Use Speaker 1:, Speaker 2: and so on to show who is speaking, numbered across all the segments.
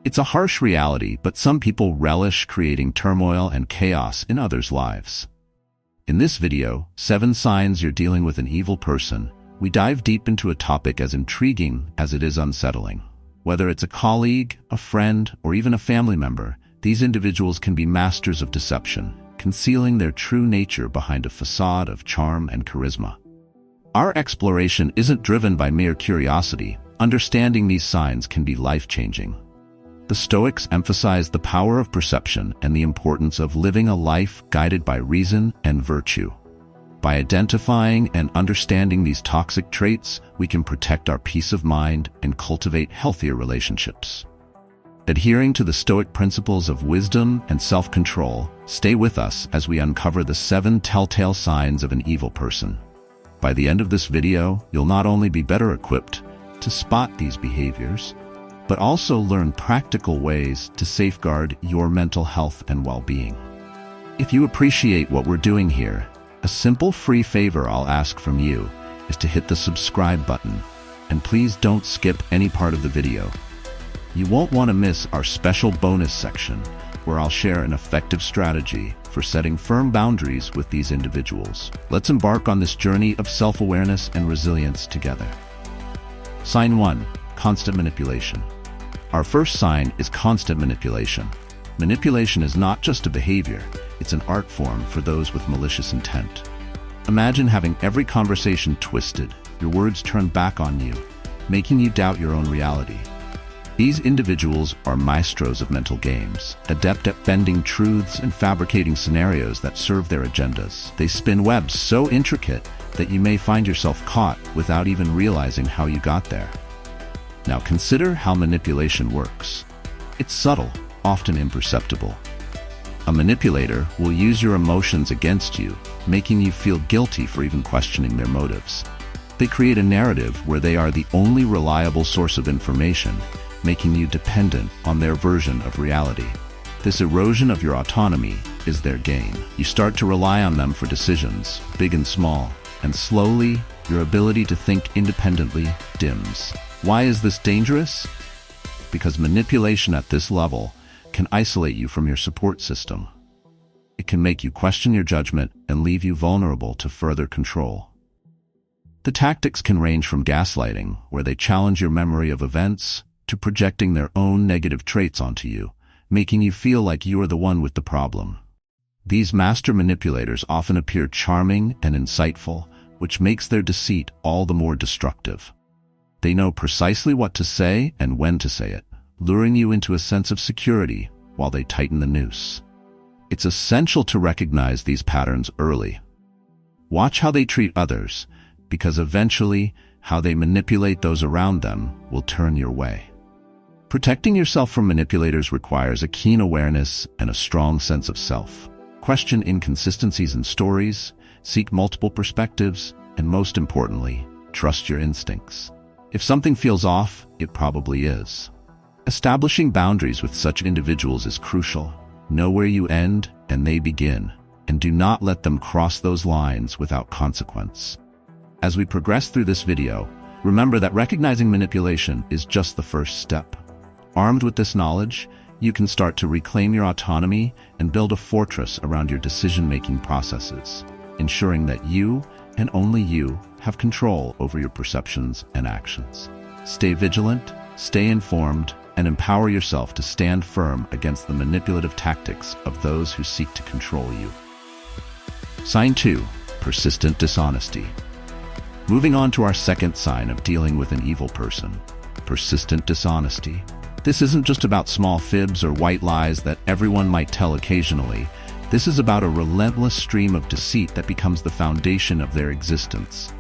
Speaker 1: It's a harsh reality, but some people relish creating turmoil and chaos in others' lives. In this video, 7 Signs You're Dealing with an Evil Person, we dive deep into a topic as intriguing as it is unsettling. Whether it's a colleague, a friend, or even a family member, these individuals can be masters of deception, concealing their true nature behind a facade of charm and charisma. Our exploration isn't driven by mere curiosity. Understanding these signs can be life-changing. The Stoics emphasized the power of perception and the importance of living a life guided by reason and virtue. By identifying and understanding these toxic traits, we can protect our peace of mind and cultivate healthier relationships. Adhering to the Stoic principles of wisdom and self-control, stay with us as we uncover the 7 telltale signs of an evil person. By the end of this video, you'll not only be better equipped to spot these behaviors, but also learn practical ways to safeguard your mental health and well-being. If you appreciate what we're doing here, a simple free favor I'll ask from you is to hit the subscribe button, and please don't skip any part of the video. You won't want to miss our special bonus section, where I'll share an effective strategy for setting firm boundaries with these individuals. Let's embark on this journey of self-awareness and resilience together. Sign 1. Constant manipulation. Our first sign is constant manipulation. Manipulation is not just a behavior, it's an art form for those with malicious intent. Imagine having every conversation twisted, your words turned back on you, making you doubt your own reality. These individuals are maestros of mental games, adept at bending truths and fabricating scenarios that serve their agendas. They spin webs so intricate that you may find yourself caught without even realizing how you got there. Now consider how manipulation works. It's subtle, often imperceptible. A manipulator will use your emotions against you, making you feel guilty for even questioning their motives. They create a narrative where they are the only reliable source of information, making you dependent on their version of reality. This erosion of your autonomy is their gain. You start to rely on them for decisions, big and small, and slowly, your ability to think independently dims. Why is this dangerous? Because manipulation at this level can isolate you from your support system. It can make you question your judgment and leave you vulnerable to further control. The tactics can range from gaslighting, where they challenge your memory of events, to projecting their own negative traits onto you, making you feel like you are the one with the problem. These master manipulators often appear charming and insightful, which makes their deceit all the more destructive. They know precisely what to say and when to say it, luring you into a sense of security while they tighten the noose. It's essential to recognize these patterns early. Watch how they treat others, because eventually, how they manipulate those around them will turn your way. Protecting yourself from manipulators requires a keen awareness and a strong sense of self. Question inconsistencies in stories, seek multiple perspectives, and most importantly, trust your instincts. If something feels off, it probably is. Establishing boundaries with such individuals is crucial. Know where you end and they begin, and do not let them cross those lines without consequence. As we progress through this video, remember that recognizing manipulation is just the first step. Armed with this knowledge, you can start to reclaim your autonomy and build a fortress around your decision-making processes, ensuring that you, and only you, have control over your perceptions and actions. Stay vigilant, stay informed, and empower yourself to stand firm against the manipulative tactics of those who seek to control you. Sign 2. Persistent dishonesty. Moving on to our second sign of dealing with an evil person, persistent dishonesty. This isn't just about small fibs or white lies that everyone might tell occasionally. This is about a relentless stream of deceit that becomes the foundation of their existence.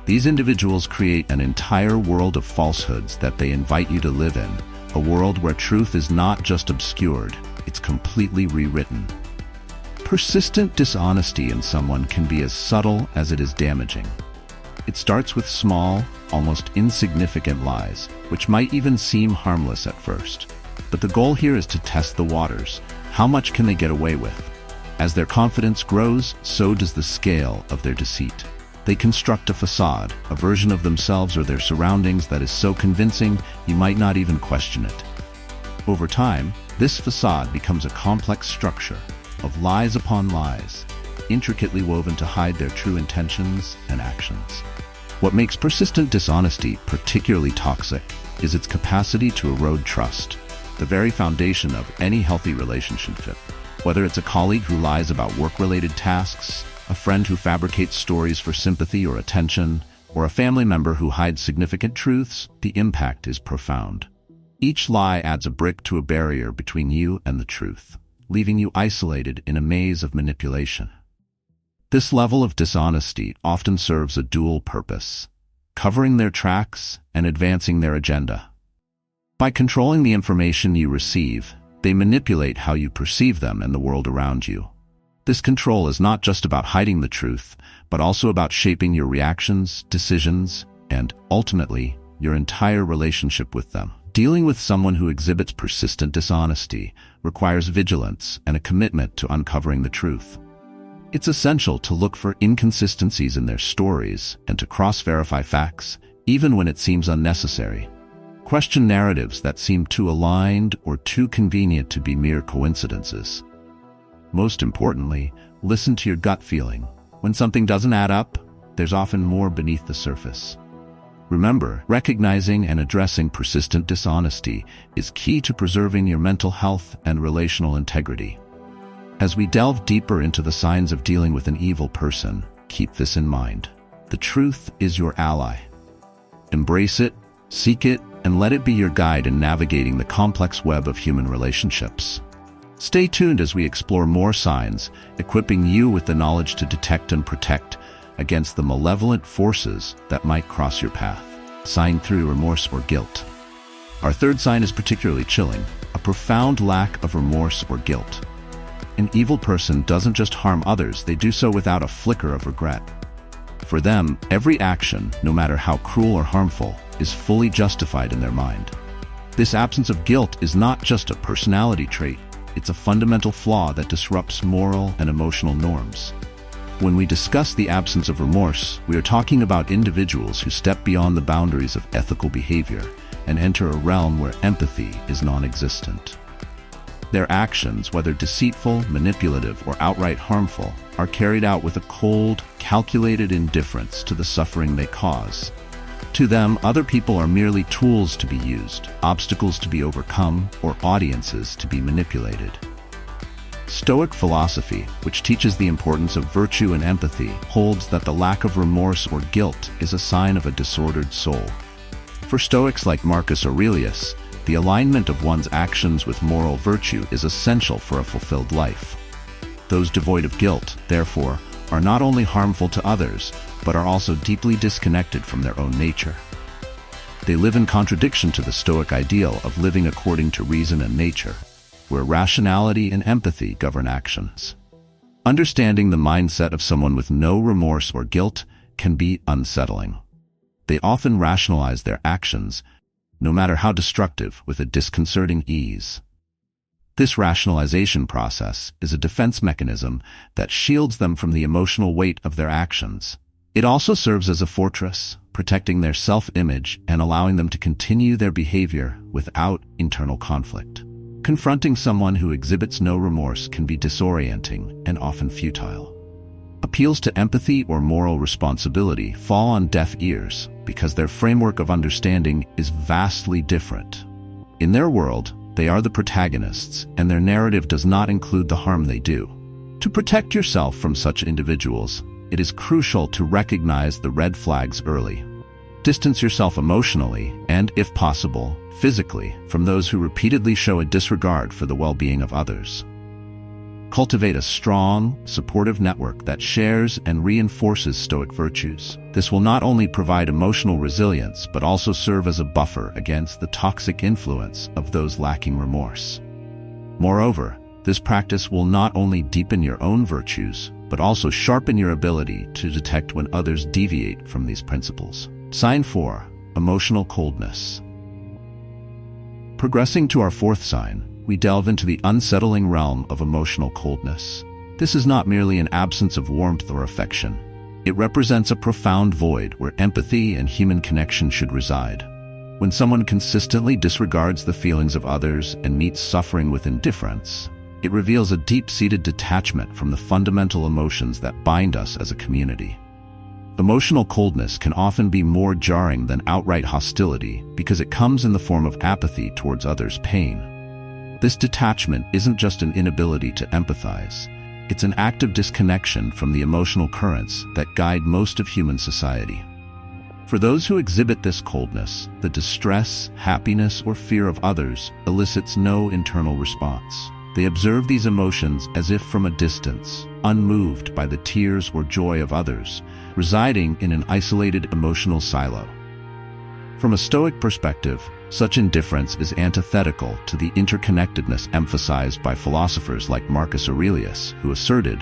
Speaker 1: These individuals create an entire world of falsehoods that they invite you to live in, a world where truth is not just obscured, it's completely rewritten. Persistent dishonesty in someone can be as subtle as it is damaging. It starts with small, almost insignificant lies, which might even seem harmless at first. But the goal here is to test the waters. How much can they get away with? As their confidence grows, so does the scale of their deceit. They construct a facade, a version of themselves or their surroundings that is so convincing you might not even question it. Over time, this facade becomes a complex structure of lies upon lies, intricately woven to hide their true intentions and actions. What makes persistent dishonesty particularly toxic is its capacity to erode trust, the very foundation of any healthy relationship. Whether it's a colleague who lies about work-related tasks, a friend who fabricates stories for sympathy or attention, or a family member who hides significant truths, the impact is profound. Each lie adds a brick to a barrier between you and the truth, leaving you isolated in a maze of manipulation. This level of dishonesty often serves a dual purpose, covering their tracks and advancing their agenda. By controlling the information you receive, they manipulate how you perceive them and the world around you. This control is not just about hiding the truth, but also about shaping your reactions, decisions, and, ultimately, your entire relationship with them. Dealing with someone who exhibits persistent dishonesty requires vigilance and a commitment to uncovering the truth. It's essential to look for inconsistencies in their stories and to cross-verify facts, even when it seems unnecessary. Question narratives that seem too aligned or too convenient to be mere coincidences. Most importantly, listen to your gut feeling. When something doesn't add up, there's often more beneath the surface. Remember, recognizing and addressing persistent dishonesty is key to preserving your mental health and relational integrity. As we delve deeper into the signs of dealing with an evil person, keep this in mind. The truth is your ally. Embrace it, seek it, and let it be your guide in navigating the complex web of human relationships. Stay tuned as we explore more signs, equipping you with the knowledge to detect and protect against the malevolent forces that might cross your path. Sign 3: remorse or guilt. Our third sign is particularly chilling, a profound lack of remorse or guilt. An evil person doesn't just harm others, they do so without a flicker of regret. For them, every action, no matter how cruel or harmful, is fully justified in their mind. This absence of guilt is not just a personality trait, it's a fundamental flaw that disrupts moral and emotional norms. When we discuss the absence of remorse, we are talking about individuals who step beyond the boundaries of ethical behavior and enter a realm where empathy is non-existent. Their actions, whether deceitful, manipulative, or outright harmful, are carried out with a cold, calculated indifference to the suffering they cause. To them, other people are merely tools to be used, obstacles to be overcome, or audiences to be manipulated. Stoic philosophy, which teaches the importance of virtue and empathy, holds that the lack of remorse or guilt is a sign of a disordered soul. For Stoics like Marcus Aurelius, the alignment of one's actions with moral virtue is essential for a fulfilled life. Those devoid of guilt, therefore, are not only harmful to others, but are also deeply disconnected from their own nature. They live in contradiction to the Stoic ideal of living according to reason and nature, where rationality and empathy govern actions. Understanding the mindset of someone with no remorse or guilt can be unsettling. They often rationalize their actions, no matter how destructive, with a disconcerting ease. This rationalization process is a defense mechanism that shields them from the emotional weight of their actions. It also serves as a fortress, protecting their self-image and allowing them to continue their behavior without internal conflict. Confronting someone who exhibits no remorse can be disorienting and often futile. Appeals to empathy or moral responsibility fall on deaf ears because their framework of understanding is vastly different. In their world, they are the protagonists, and their narrative does not include the harm they do. To protect yourself from such individuals, it is crucial to recognize the red flags early. Distance yourself emotionally and, if possible, physically from those who repeatedly show a disregard for the well-being of others. Cultivate a strong, supportive network that shares and reinforces Stoic virtues. This will not only provide emotional resilience, but also serve as a buffer against the toxic influence of those lacking remorse. Moreover, this practice will not only deepen your own virtues, but also sharpen your ability to detect when others deviate from these principles. Sign 4: emotional coldness. Progressing to our fourth sign, we delve into the unsettling realm of emotional coldness. This is not merely an absence of warmth or affection. It represents a profound void where empathy and human connection should reside. When someone consistently disregards the feelings of others and meets suffering with indifference, it reveals a deep-seated detachment from the fundamental emotions that bind us as a community. Emotional coldness can often be more jarring than outright hostility because it comes in the form of apathy towards others' pain. This detachment isn't just an inability to empathize, it's an active disconnection from the emotional currents that guide most of human society. For those who exhibit this coldness, the distress, happiness, or fear of others elicits no internal response. They observe these emotions as if from a distance, unmoved by the tears or joy of others, residing in an isolated emotional silo. From a Stoic perspective, such indifference is antithetical to the interconnectedness emphasized by philosophers like Marcus Aurelius, who asserted,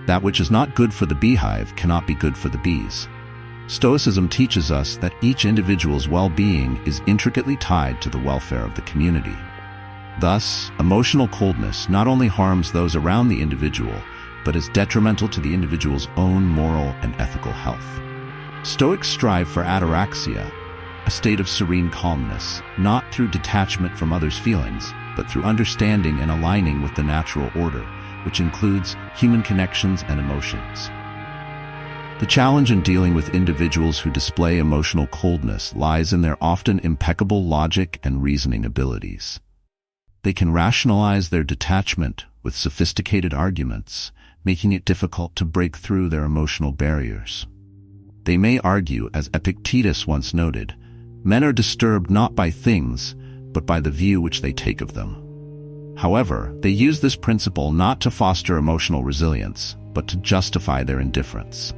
Speaker 1: "That which is not good for the beehive cannot be good for the bees." Stoicism teaches us that each individual's well-being is intricately tied to the welfare of the community. Thus, emotional coldness not only harms those around the individual, but is detrimental to the individual's own moral and ethical health. Stoics strive for ataraxia, a state of serene calmness, not through detachment from others' feelings, but through understanding and aligning with the natural order, which includes human connections and emotions. The challenge in dealing with individuals who display emotional coldness lies in their often impeccable logic and reasoning abilities. They can rationalize their detachment with sophisticated arguments, making it difficult to break through their emotional barriers. They may argue, as Epictetus once noted, "Men are disturbed not by things, but by the view which they take of them." However, they use this principle not to foster emotional resilience, but to justify their indifference.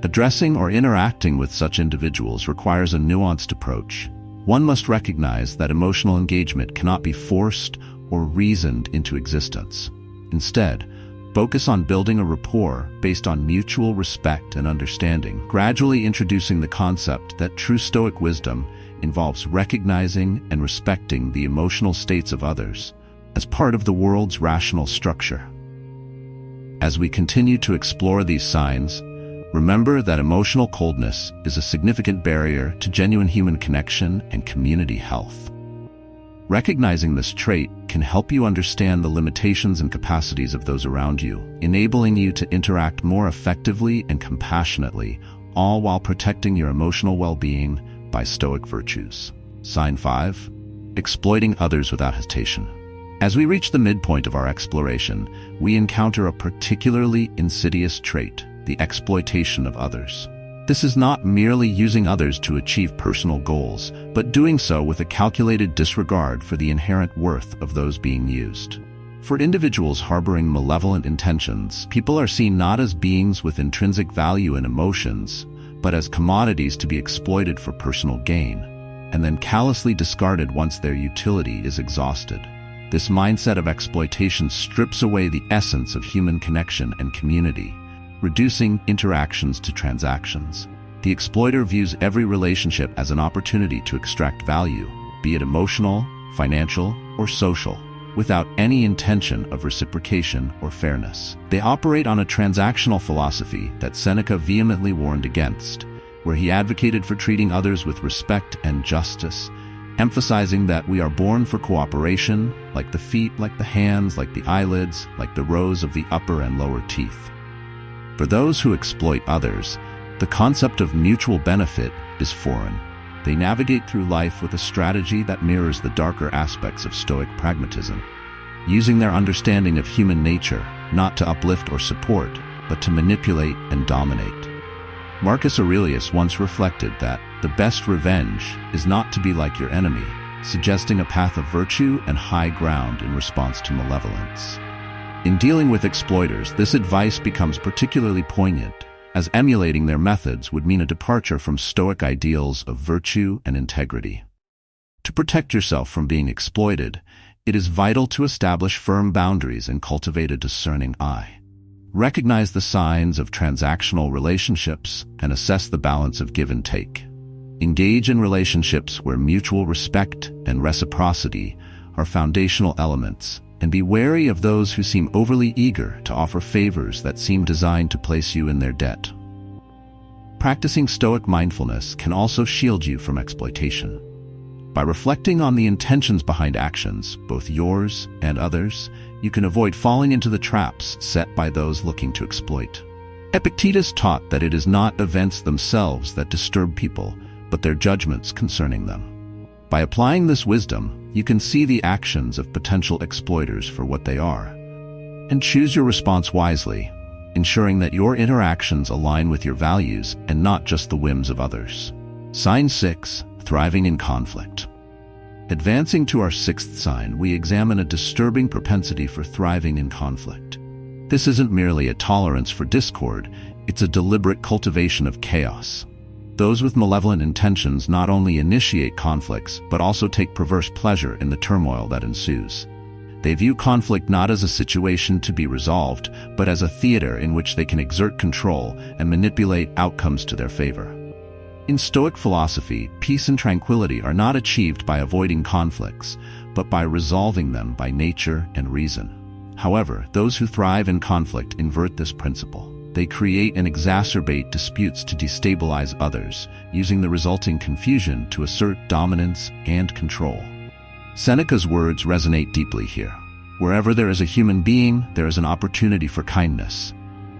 Speaker 1: Addressing or interacting with such individuals requires a nuanced approach. One must recognize that emotional engagement cannot be forced or reasoned into existence. Instead, focus on building a rapport based on mutual respect and understanding, gradually introducing the concept that true Stoic wisdom involves recognizing and respecting the emotional states of others as part of the world's rational structure. As we continue to explore these signs, remember that emotional coldness is a significant barrier to genuine human connection and community health. Recognizing this trait can help you understand the limitations and capacities of those around you, enabling you to interact more effectively and compassionately, all while protecting your emotional well-being by Stoic virtues. Sign 5. Exploiting others without hesitation. As we reach the midpoint of our exploration, we encounter a particularly insidious trait: the exploitation of others. This is not merely using others to achieve personal goals, but doing so with a calculated disregard for the inherent worth of those being used. For individuals harboring malevolent intentions, people are seen not as beings with intrinsic value and emotions, but as commodities to be exploited for personal gain, and then callously discarded once their utility is exhausted. This mindset of exploitation strips away the essence of human connection and community, reducing interactions to transactions. The exploiter views every relationship as an opportunity to extract value, be it emotional, financial, or social, without any intention of reciprocation or fairness. They operate on a transactional philosophy that Seneca vehemently warned against, where he advocated for treating others with respect and justice, emphasizing that we are born for cooperation, like the feet, like the hands, like the eyelids, like the rows of the upper and lower teeth. For those who exploit others, the concept of mutual benefit is foreign. They navigate through life with a strategy that mirrors the darker aspects of Stoic pragmatism, using their understanding of human nature not to uplift or support, but to manipulate and dominate. Marcus Aurelius once reflected that the best revenge is not to be like your enemy, suggesting a path of virtue and high ground in response to malevolence. In dealing with exploiters, this advice becomes particularly poignant, as emulating their methods would mean a departure from Stoic ideals of virtue and integrity. To protect yourself from being exploited, it is vital to establish firm boundaries and cultivate a discerning eye. Recognize the signs of transactional relationships and assess the balance of give and take. Engage in relationships where mutual respect and reciprocity are foundational elements, and be wary of those who seem overly eager to offer favors that seem designed to place you in their debt. Practicing Stoic mindfulness can also shield you from exploitation. By reflecting on the intentions behind actions, both yours and others, you can avoid falling into the traps set by those looking to exploit. Epictetus taught that it is not events themselves that disturb people, but their judgments concerning them. By applying this wisdom, you can see the actions of potential exploiters for what they are, and choose your response wisely, ensuring that your interactions align with your values and not just the whims of others. Sign 6. Thriving in conflict. Advancing to our 6th sign, we examine a disturbing propensity for thriving in conflict. This isn't merely a tolerance for discord, it's a deliberate cultivation of chaos. Those with malevolent intentions not only initiate conflicts, but also take perverse pleasure in the turmoil that ensues. They view conflict not as a situation to be resolved, but as a theater in which they can exert control and manipulate outcomes to their favor. In Stoic philosophy, peace and tranquility are not achieved by avoiding conflicts, but by resolving them by nature and reason. However, those who thrive in conflict invert this principle. They create and exacerbate disputes to destabilize others, using the resulting confusion to assert dominance and control. Seneca's words resonate deeply here. Wherever there is a human being, there is an opportunity for kindness.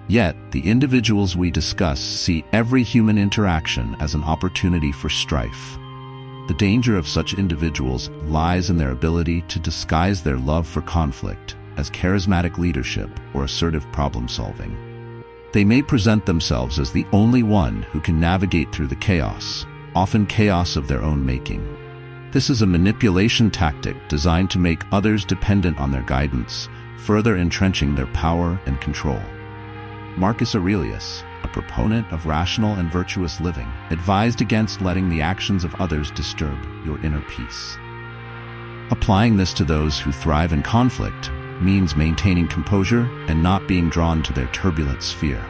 Speaker 1: Yet, the individuals we discuss see every human interaction as an opportunity for strife. The danger of such individuals lies in their ability to disguise their love for conflict as charismatic leadership or assertive problem-solving. They may present themselves as the only one who can navigate through the chaos, often chaos of their own making. This is a manipulation tactic designed to make others dependent on their guidance, further entrenching their power and control. Marcus Aurelius, a proponent of rational and virtuous living, advised against letting the actions of others disturb your inner peace. Applying this to those who thrive in conflict means maintaining composure and not being drawn to their turbulent sphere.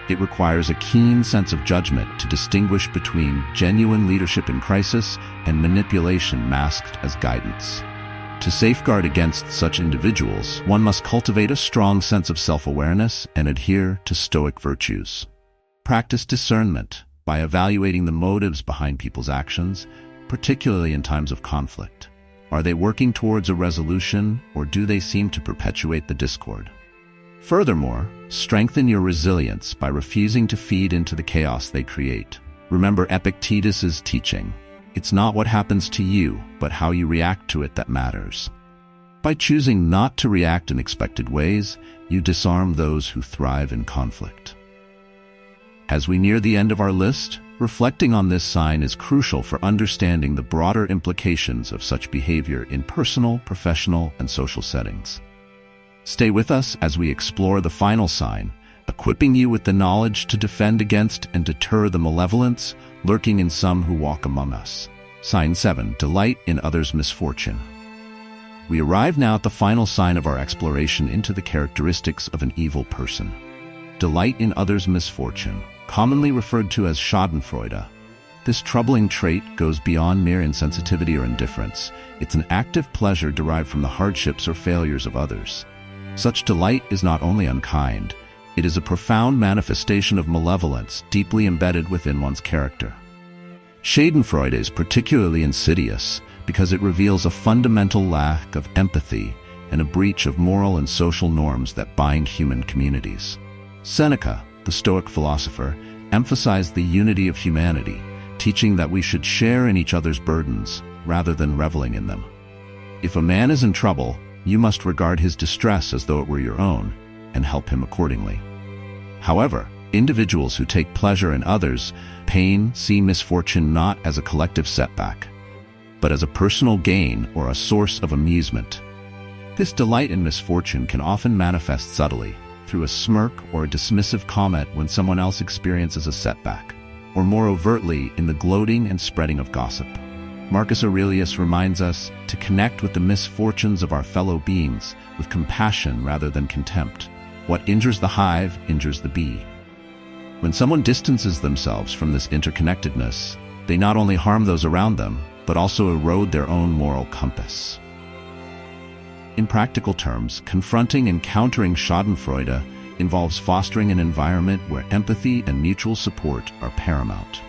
Speaker 1: It requires a keen sense of judgment to distinguish between genuine leadership in crisis and manipulation masked as guidance. To safeguard against such individuals, one must cultivate a strong sense of self-awareness and adhere to Stoic virtues. Practice discernment by evaluating the motives behind people's actions, particularly in times of conflict. Are they working towards a resolution, or do they seem to perpetuate the discord? Furthermore, strengthen your resilience by refusing to feed into the chaos they create. Remember Epictetus's teaching. It's not what happens to you, but how you react to it that matters. By choosing not to react in expected ways, you disarm those who thrive in conflict. As we near the end of our list, reflecting on this sign is crucial for understanding the broader implications of such behavior in personal, professional, and social settings. Stay with us as we explore the final sign, equipping you with the knowledge to defend against and deter the malevolence lurking in some who walk among us. Sign 7. Delight in others' misfortune. We arrive now at the final sign of our exploration into the characteristics of an evil person. Delight in others' misfortune, commonly referred to as schadenfreude. This troubling trait goes beyond mere insensitivity or indifference. It's an active pleasure derived from the hardships or failures of others. Such delight is not only unkind, it is a profound manifestation of malevolence deeply embedded within one's character. Schadenfreude is particularly insidious because it reveals a fundamental lack of empathy and a breach of moral and social norms that bind human communities. Seneca, the Stoic philosopher, emphasized the unity of humanity, teaching that we should share in each other's burdens rather than reveling in them. If a man is in trouble, you must regard his distress as though it were your own and help him accordingly. However, individuals who take pleasure in others' pain see misfortune not as a collective setback, but as a personal gain or a source of amusement. This delight in misfortune can often manifest subtly, through a smirk or a dismissive comment when someone else experiences a setback, or more overtly in the gloating and spreading of gossip. Marcus Aurelius reminds us to connect with the misfortunes of our fellow beings with compassion rather than contempt. What injures the hive injures the bee. When someone distances themselves from this interconnectedness, they not only harm those around them, but also erode their own moral compass. In practical terms, confronting and countering schadenfreude involves fostering an environment where empathy and mutual support are paramount.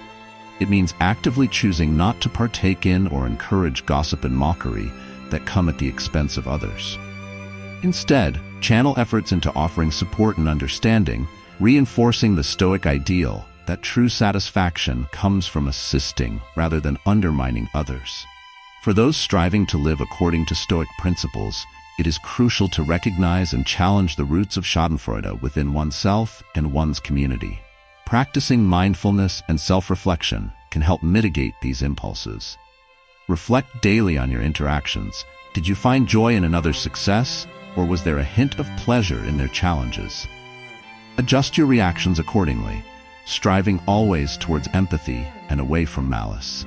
Speaker 1: It means actively choosing not to partake in or encourage gossip and mockery that come at the expense of others. Instead, channel efforts into offering support and understanding, reinforcing the Stoic ideal that true satisfaction comes from assisting rather than undermining others. For those striving to live according to Stoic principles, it is crucial to recognize and challenge the roots of Schadenfreude within oneself and one's community. Practicing mindfulness and self-reflection can help mitigate these impulses. Reflect daily on your interactions. Did you find joy in another's success, or was there a hint of pleasure in their challenges? Adjust your reactions accordingly, striving always towards empathy and away from malice.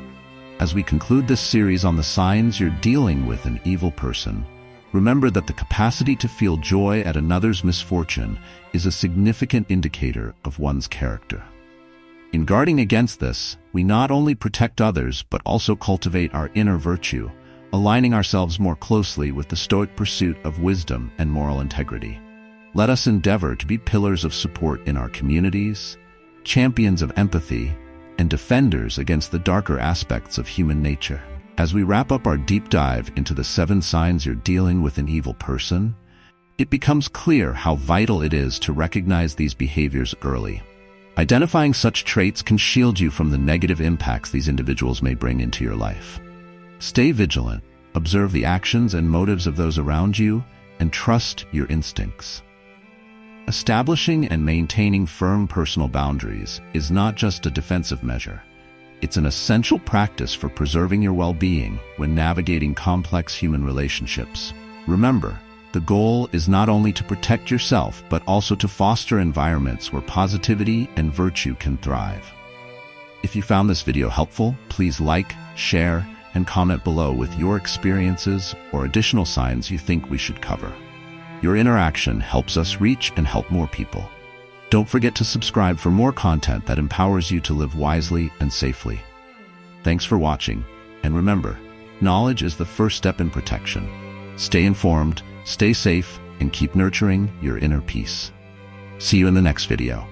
Speaker 1: As we conclude this series on the signs you're dealing with an evil person, remember that the capacity to feel joy at another's misfortune is a significant indicator of one's character. In guarding against this, we not only protect others but also cultivate our inner virtue, aligning ourselves more closely with the Stoic pursuit of wisdom and moral integrity. Let us endeavor to be pillars of support in our communities, champions of empathy, and defenders against the darker aspects of human nature. As we wrap up our deep dive into the 7 signs you're dealing with an evil person, it becomes clear how vital it is to recognize these behaviors early. Identifying such traits can shield you from the negative impacts these individuals may bring into your life. Stay vigilant, observe the actions and motives of those around you, and trust your instincts. Establishing and maintaining firm personal boundaries is not just a defensive measure. It's an essential practice for preserving your well-being when navigating complex human relationships. Remember, the goal is not only to protect yourself, but also to foster environments where positivity and virtue can thrive. If you found this video helpful, please like, share, and comment below with your experiences or additional signs you think we should cover. Your interaction helps us reach and help more people. Don't forget to subscribe for more content that empowers you to live wisely and safely. Thanks for watching, and remember, knowledge is the first step in protection. Stay informed, stay safe, and keep nurturing your inner peace. See you in the next video.